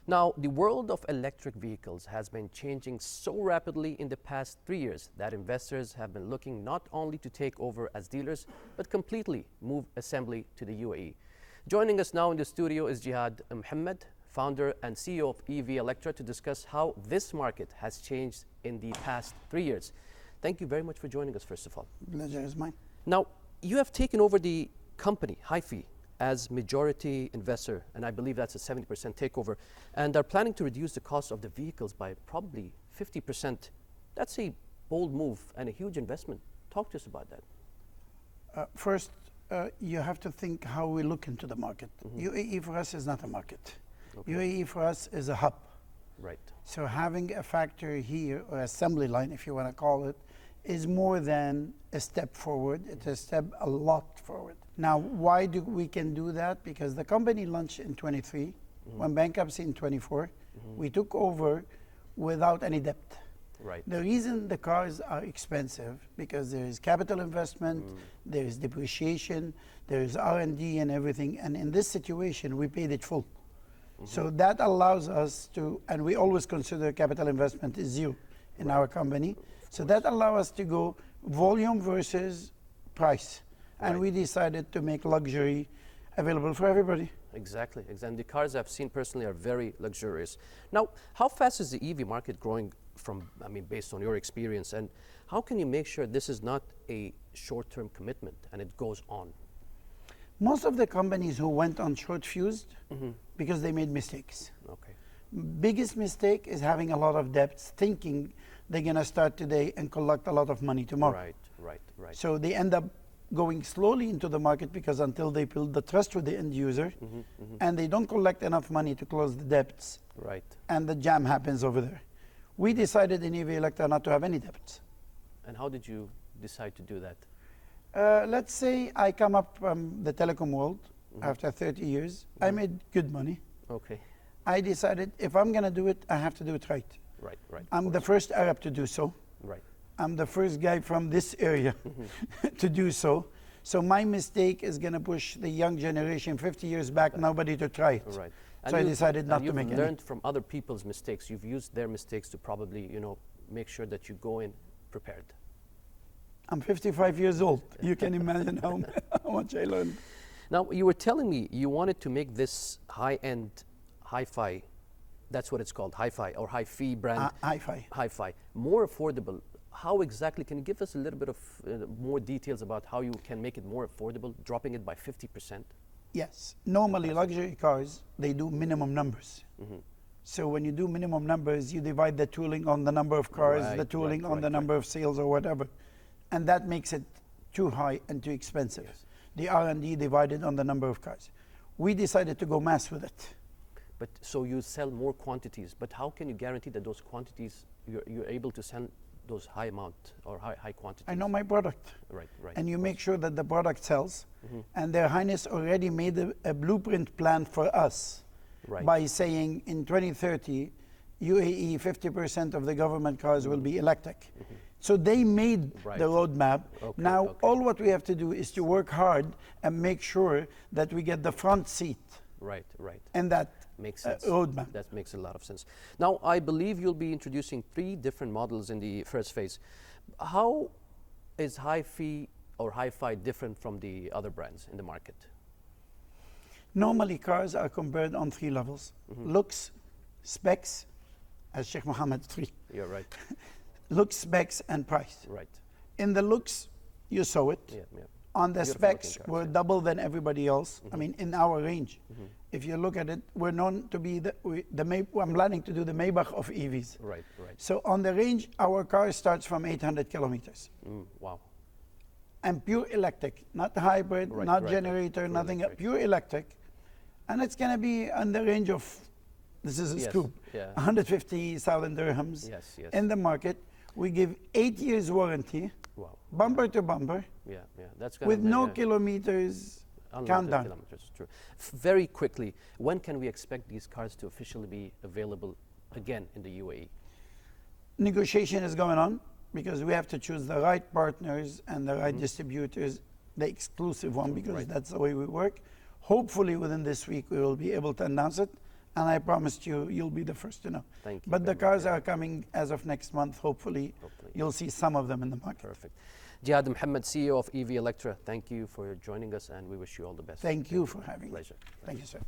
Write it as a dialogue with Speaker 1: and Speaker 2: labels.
Speaker 1: Now, the world of electric vehicles has been changing so rapidly in the past 3 years that investors have been looking not only to take over as dealers, but completely move assembly to the UAE. Joining us now in the studio is Jihad Mohammed, founder and CEO of EV Electra, to discuss how this market has changed in the past 3 years. Thank you very much for joining us, first of all.
Speaker 2: Pleasure is mine.
Speaker 1: Now, you have taken over the company, HiFi, as majority investor, and I believe that's a 70% takeover, and are planning to reduce the cost of the vehicles by probably 50%. That's a bold move and a huge investment. Talk to us about that.
Speaker 2: First, you have to think how we look into the market. UAE for us is not a market.
Speaker 1: Okay.
Speaker 2: UAE for us is a hub.
Speaker 1: Right.
Speaker 2: So having a factory here, or assembly line, if you want to call it, is more than a step forward. It's a step a lot forward. Now, why do we can do that? Because the company launched in 23, went bankruptcy in 24. We took over without any debt.
Speaker 1: Right.
Speaker 2: The reason the cars are expensive, because there is capital investment, there is depreciation, there is R&D and everything. And in this situation, we paid it full. So that allows us to, and we always consider capital investment is zero in our company. So that allows us to go volume versus price. And we decided to make luxury available for everybody.
Speaker 1: Exactly. And the cars I've seen personally are very luxurious. Now, how fast is the EV market growing based on your experience? And how can you make sure this is not a short-term commitment and it goes on?
Speaker 2: Most of the companies who went on short fused because they made mistakes.
Speaker 1: Okay.
Speaker 2: Biggest mistake is having a lot of debts, thinking they're going to start today and collect a lot of money tomorrow.
Speaker 1: Right.
Speaker 2: So they end up going slowly into the market because until they build the trust with the end user, and they don't collect enough money to close the debts,
Speaker 1: Right.
Speaker 2: and the jam happens over there. We decided in EV Electra not to have any debts.
Speaker 1: And how did you decide to do that?
Speaker 2: Let's say I come up from the telecom world after 30 years. I made good money.
Speaker 1: Okay.
Speaker 2: I decided if I'm going to do it, I have to do it right.
Speaker 1: Right.
Speaker 2: I'm the first Arab to do so.
Speaker 1: Right.
Speaker 2: I'm the first guy from this area to do so. So my mistake is going to push the young generation 50 years back, nobody to try it.
Speaker 1: Right.
Speaker 2: So I decided not to make
Speaker 1: any.
Speaker 2: any.
Speaker 1: You've learned from other people's mistakes. You've used their mistakes to probably, make sure that you go in prepared.
Speaker 2: I'm 55 years old. You can imagine how much I learned.
Speaker 1: Now, you were telling me you wanted to make this high-end HiFi, that's what it's called, HiFi or HiFi brand.
Speaker 2: HiFi.
Speaker 1: HiFi, more affordable. How exactly, can you give us a little bit of more details about how you can make it more affordable, dropping it by 50%?
Speaker 2: Yes. Normally, luxury cars, they do minimum numbers. So when you do minimum numbers, you divide the tooling on the number of cars, the tooling on the number of sales or whatever. And that makes it too high and too expensive.
Speaker 1: Yes.
Speaker 2: The R&D divided on the number of cars. We decided to go mass with it.
Speaker 1: But so you sell more quantities, but how can you guarantee that those quantities, you're able to sell those high amount or high quantities?
Speaker 2: I know my product.
Speaker 1: Right.
Speaker 2: And you make sure that the product sells. And Their Highness already made a blueprint plan for us by saying in 2030, UAE 50% of the government cars will be electric. So they made the roadmap. Now, all what we have to do is to work hard and make sure that we get the front seat.
Speaker 1: Right.
Speaker 2: And that
Speaker 1: makes sense.
Speaker 2: Roadmap.
Speaker 1: That makes a lot of sense. Now, I believe you'll be introducing 3 different models in the first phase. How is HiFi or HiFi different from the other brands in the market?
Speaker 2: Normally, cars are compared on 3 levels. Looks, specs, as Sheikh Mohammed 3.
Speaker 1: You're right.
Speaker 2: Looks, specs, and price.
Speaker 1: Right.
Speaker 2: In the looks, you saw it.
Speaker 1: Yeah.
Speaker 2: On the
Speaker 1: Beautiful
Speaker 2: specs,
Speaker 1: looking cars,
Speaker 2: we're double than everybody else. I mean, in our range. If you look at it, we're known to be I'm planning to do the Maybach of EVs.
Speaker 1: Right.
Speaker 2: So on the range, our car starts from 800 kilometers.
Speaker 1: Wow.
Speaker 2: And pure electric, not hybrid, not generator,
Speaker 1: Pure
Speaker 2: nothing,
Speaker 1: electric.
Speaker 2: pure electric. And it's going to be on the range of, this is a scoop,
Speaker 1: Yeah.
Speaker 2: 150,000 dirhams
Speaker 1: Yes.
Speaker 2: in the market. We give 8 years warranty,
Speaker 1: Wow.
Speaker 2: bumper to bumper,
Speaker 1: Yeah. That's gonna
Speaker 2: with
Speaker 1: be,
Speaker 2: no kilometers
Speaker 1: unlimited
Speaker 2: countdown.
Speaker 1: kilometers. True. Very quickly, when can we expect these cars to officially be available again in the UAE?
Speaker 2: Negotiation is going on because we have to choose the right partners and the right distributors, the exclusive one, because that's the way we work. Hopefully within this week we will be able to announce it, and I promised you, you'll be the first to know.
Speaker 1: Thank you
Speaker 2: But the
Speaker 1: very much,
Speaker 2: cars
Speaker 1: Jihad.
Speaker 2: are coming as of next month, hopefully.
Speaker 1: Hopefully.
Speaker 2: You'll see some of them in the market.
Speaker 1: Perfect. Jihad Mohammed, CEO of EV Electra, thank you for joining us, and we wish you all the best.
Speaker 2: Thank you for having me.
Speaker 1: Pleasure.
Speaker 2: Thank you, sir.